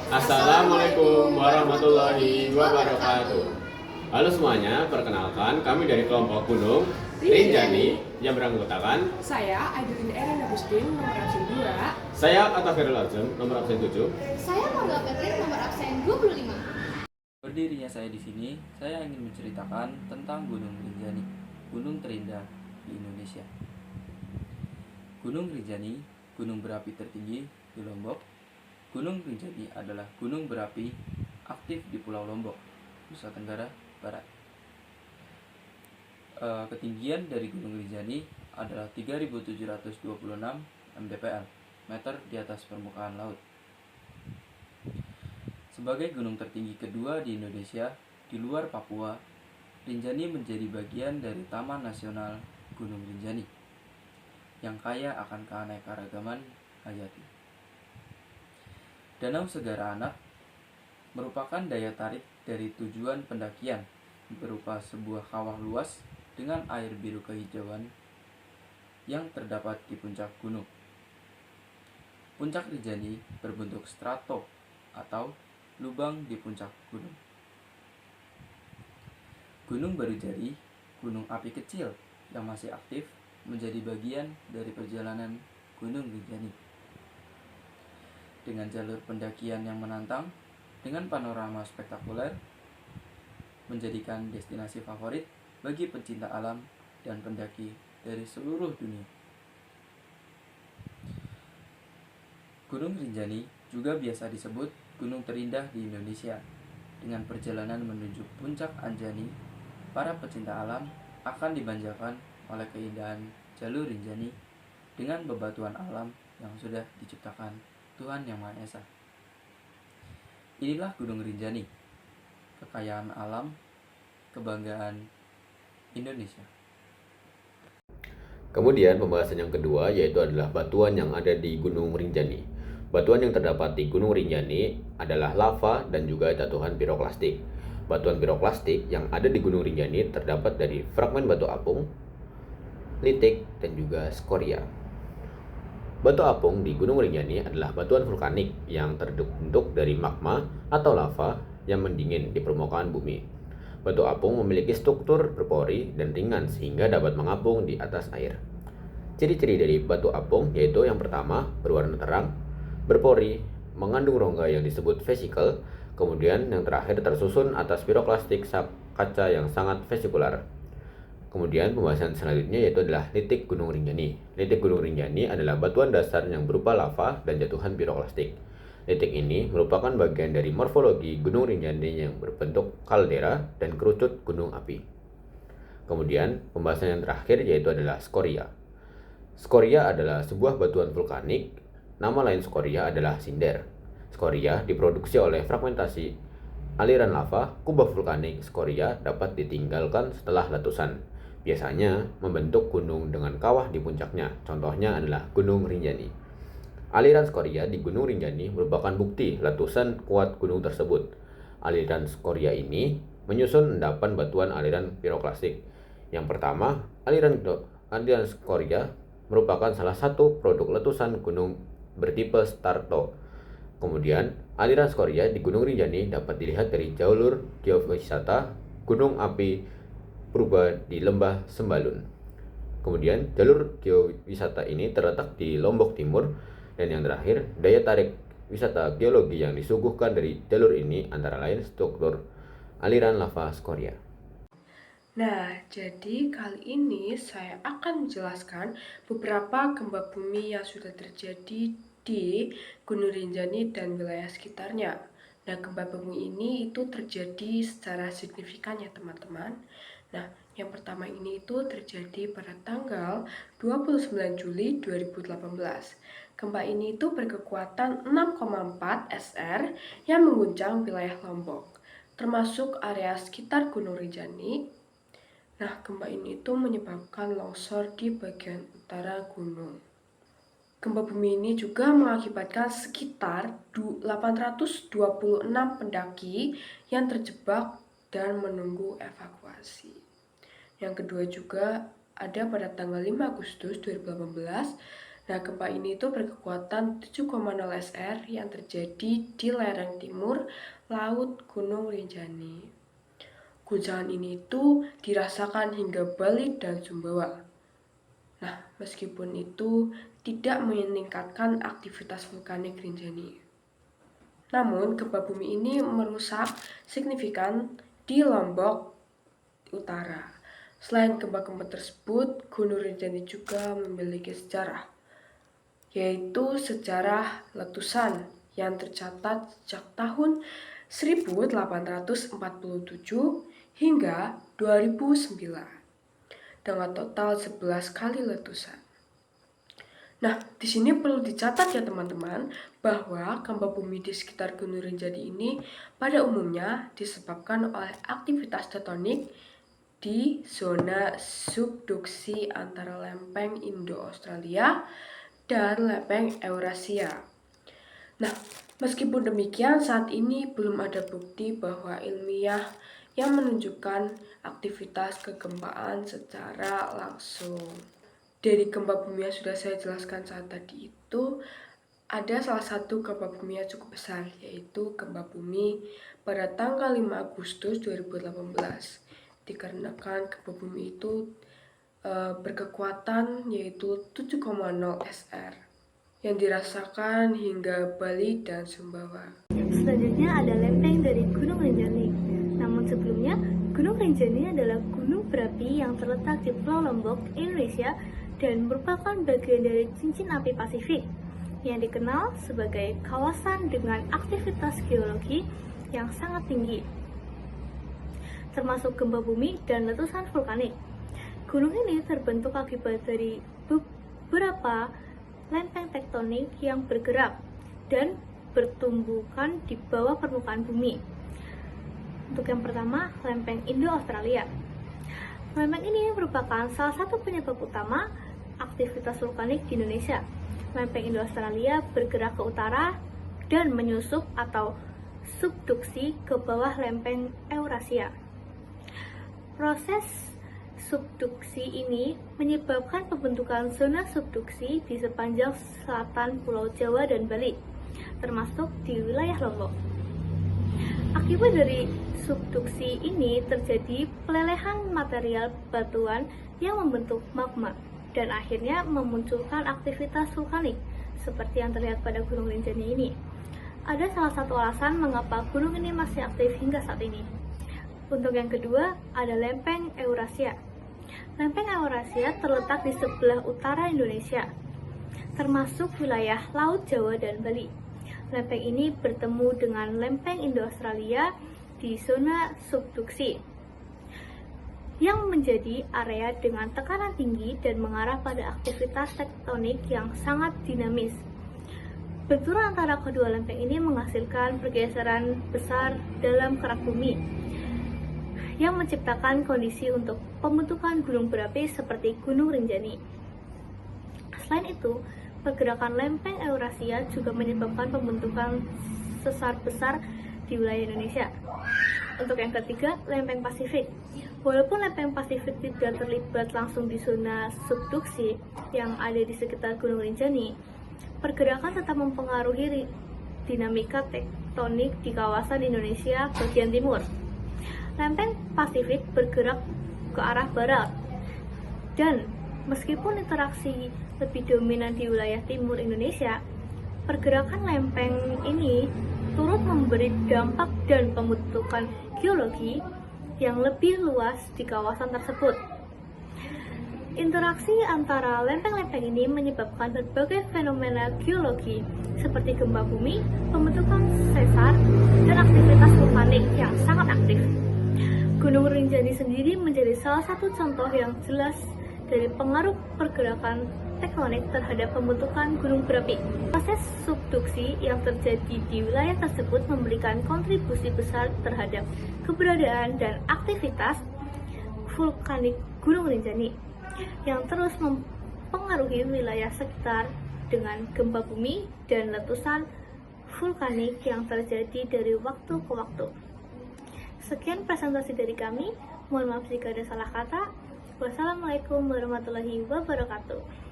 Assalamualaikum warahmatullahi wabarakatuh. Halo semuanya, perkenalkan kami dari kelompok Gunung Rinjani yang beranggotakan Saya Aidilin Erin Agustin, nomor absen 2. saya Atta Feril Azam, nomor absen 7. Saya Marga Petrin, nomor absen 25. Berdirinya saya di sini, saya ingin menceritakan tentang Gunung Rinjani, gunung terindah di Indonesia. Gunung Rinjani, gunung berapi tertinggi di Lombok. Gunung Rinjani adalah gunung berapi aktif di Pulau Lombok, Nusa Tenggara Barat. Ketinggian dari Gunung Rinjani adalah 3.726 mdpl, meter di atas permukaan laut. Sebagai gunung tertinggi kedua di Indonesia, di luar Papua, Rinjani menjadi bagian dari Taman Nasional Gunung Rinjani, yang kaya akan keanekaragaman hayati. Danau Segara Anak merupakan daya tarik dari tujuan pendakian berupa sebuah kawah luas dengan air biru kehijauan yang terdapat di puncak gunung. Puncak Rinjani berbentuk strato atau lubang di puncak gunung. Gunung Barujari, gunung api kecil yang masih aktif, menjadi bagian dari perjalanan Gunung Rinjani. Dengan jalur pendakian yang menantang, dengan panorama spektakuler, menjadikan destinasi favorit bagi pencinta alam dan pendaki dari seluruh dunia. Gunung Rinjani juga biasa disebut gunung terindah di Indonesia. Dengan perjalanan menuju puncak Anjani, para pecinta alam akan dimanjakan oleh keindahan jalur Rinjani dengan bebatuan alam yang sudah diciptakan Tuhan Yang Maha Esa. Inilah Gunung Rinjani, kekayaan alam, kebanggaan Indonesia. Kemudian pembahasan yang kedua yaitu adalah batuan yang ada di Gunung Rinjani. Batuan yang terdapat di Gunung Rinjani adalah lava dan juga jatuhan piroklastik. Batuan piroklastik yang ada di Gunung Rinjani terdapat dari fragmen batu apung, litik, dan juga skoria. Batu apung di Gunung Rinjani adalah batuan vulkanik yang terbentuk dari magma atau lava yang mendingin di permukaan bumi. Batu apung memiliki struktur berpori dan ringan sehingga dapat mengapung di atas air. Ciri-ciri dari batu apung yaitu yang pertama, berwarna terang, berpori, mengandung rongga yang disebut vesikel, kemudian yang terakhir tersusun atas piroklastik kaca yang sangat vesikular. Kemudian pembahasan selanjutnya yaitu adalah litik Gunung Rinjani. Litik Gunung Rinjani adalah batuan dasar yang berupa lava dan jatuhan piroklastik. Litik ini merupakan bagian dari morfologi Gunung Rinjani yang berbentuk kaldera dan kerucut gunung api. Kemudian pembahasan yang terakhir yaitu adalah skoria. Skoria adalah sebuah batuan vulkanik. Nama lain skoria adalah sinder. Skoria diproduksi oleh fragmentasi aliran lava. Kubah vulkanik skoria dapat ditinggalkan setelah letusan. Biasanya membentuk gunung dengan kawah di puncaknya. Contohnya adalah Gunung Rinjani. Aliran skoria di Gunung Rinjani merupakan bukti letusan kuat gunung tersebut. Aliran skoria ini menyusun endapan batuan aliran piroklastik. Yang pertama, aliran skoria merupakan salah satu produk letusan gunung bertipe strato. Kemudian, aliran skoria di Gunung Rinjani dapat dilihat dari jalur geowisata Gunung Api Purba di Lembah Sembalun. Kemudian, jalur geowisata ini terletak di Lombok Timur. Dan yang terakhir, daya tarik wisata geologi yang disuguhkan dari jalur ini antara lain struktur aliran lava skoria. Nah, jadi kali ini saya akan menjelaskan beberapa gempa bumi yang sudah terjadi di Gunung Rinjani dan wilayah sekitarnya. Nah, gempa bumi ini itu terjadi secara signifikan ya teman-teman. Nah, yang pertama ini itu terjadi pada tanggal 29 Juli 2018. Gempa ini itu berkekuatan 6,4 SR yang mengguncang wilayah Lombok, termasuk area sekitar Gunung Rinjani. Nah, gempa ini itu menyebabkan longsor di bagian utara gunung. Gempa bumi ini juga mengakibatkan sekitar 826 pendaki yang terjebak dan menunggu evakuasi. Yang kedua juga ada pada tanggal 5 Agustus 2018. Nah, gempa ini itu berkekuatan 7,0 SR yang terjadi di lereng timur Laut Gunung Rinjani. Guncangan ini itu dirasakan hingga Bali dan Sumbawa. Nah, meskipun itu tidak meningkatkan aktivitas vulkanik Rinjani. Namun, gempa bumi ini merusak signifikan di Lombok Utara. Selain gempa-gempa tersebut, Gunung Rinjani juga memiliki sejarah, yaitu sejarah letusan yang tercatat sejak tahun 1847 hingga 2009 dengan total 11 kali letusan. Nah, di sini perlu dicatat ya teman-teman, bahwa gempa bumi di sekitar Gunung Rinjani ini pada umumnya disebabkan oleh aktivitas tektonik di zona subduksi antara lempeng Indo-Australia dan lempeng Eurasia. Nah, meskipun demikian, saat ini belum ada bukti bahwa ilmiah yang menunjukkan aktivitas kegempaan secara langsung. Dari gempa bumi yang sudah saya jelaskan saat tadi itu, ada salah satu gempa bumi yang cukup besar, yaitu gempa bumi pada tanggal 5 Agustus 2018. Dikarenakan gempa bumi itu berkekuatan yaitu 7,0 SR yang dirasakan hingga Bali dan Sumbawa. Selanjutnya ada lempeng dari Gunung Rinjani. Namun sebelumnya, Gunung Rinjani adalah gunung berapi yang terletak di Pulau Lombok, Indonesia, dan merupakan bagian dari cincin api Pasifik yang dikenal sebagai kawasan dengan aktivitas geologi yang sangat tinggi, termasuk gempa bumi dan letusan vulkanik. Gunung ini terbentuk akibat dari beberapa lempeng tektonik yang bergerak dan bertumbukan di bawah permukaan bumi. Untuk yang pertama, lempeng Indo-Australia. Lempeng ini merupakan salah satu penyebab utama aktivitas vulkanik di Indonesia. Lempeng Indo-Australia bergerak ke utara dan menyusup atau subduksi ke bawah lempeng Eurasia. Proses subduksi ini menyebabkan pembentukan zona subduksi di sepanjang selatan Pulau Jawa dan Bali, termasuk di wilayah Lombok. Akibat dari subduksi ini terjadi pelelehan material batuan yang membentuk magma dan akhirnya memunculkan aktivitas vulkanik seperti yang terlihat pada Gunung Rinjani ini. Ada salah satu alasan mengapa gunung ini masih aktif hingga saat ini. Untuk yang kedua, ada lempeng Eurasia. Lempeng Eurasia terletak di sebelah utara Indonesia, termasuk wilayah Laut Jawa dan Bali. Lempeng ini bertemu dengan lempeng Indo-Australia di zona subduksi, yang menjadi area dengan tekanan tinggi dan mengarah pada aktivitas tektonik yang sangat dinamis. Benturan antara kedua lempeng ini menghasilkan pergeseran besar dalam kerak bumi, yang menciptakan kondisi untuk pembentukan gunung berapi seperti Gunung Rinjani. Selain itu, pergerakan lempeng Eurasia juga menyebabkan pembentukan sesar besar di wilayah Indonesia. Untuk yang ketiga, lempeng Pasifik. Walaupun lempeng Pasifik tidak terlibat langsung di zona subduksi yang ada di sekitar Gunung Rinjani, pergerakan tetap mempengaruhi dinamika tektonik di kawasan Indonesia bagian timur. Lempeng Pasifik bergerak ke arah barat, dan meskipun interaksi lebih dominan di wilayah timur Indonesia, pergerakan lempeng ini turut memberi dampak dan pembentukan geologi yang lebih luas di kawasan tersebut. Interaksi antara lempeng-lempeng ini menyebabkan berbagai fenomena geologi seperti gempa bumi, pembentukan sesar, dan aktivitas vulkanik yang sangat aktif. Gunung Rinjani sendiri menjadi salah satu contoh yang jelas dari pengaruh pergerakan tektonik terhadap pembentukan gunung berapi. Proses subduksi yang terjadi di wilayah tersebut memberikan kontribusi besar terhadap keberadaan dan aktivitas vulkanik Gunung Rinjani yang terus mempengaruhi wilayah sekitar dengan gempa bumi dan letusan vulkanik yang terjadi dari waktu ke waktu. Sekian presentasi dari kami. Mohon maaf jika ada salah kata. Wassalamualaikum warahmatullahi wabarakatuh.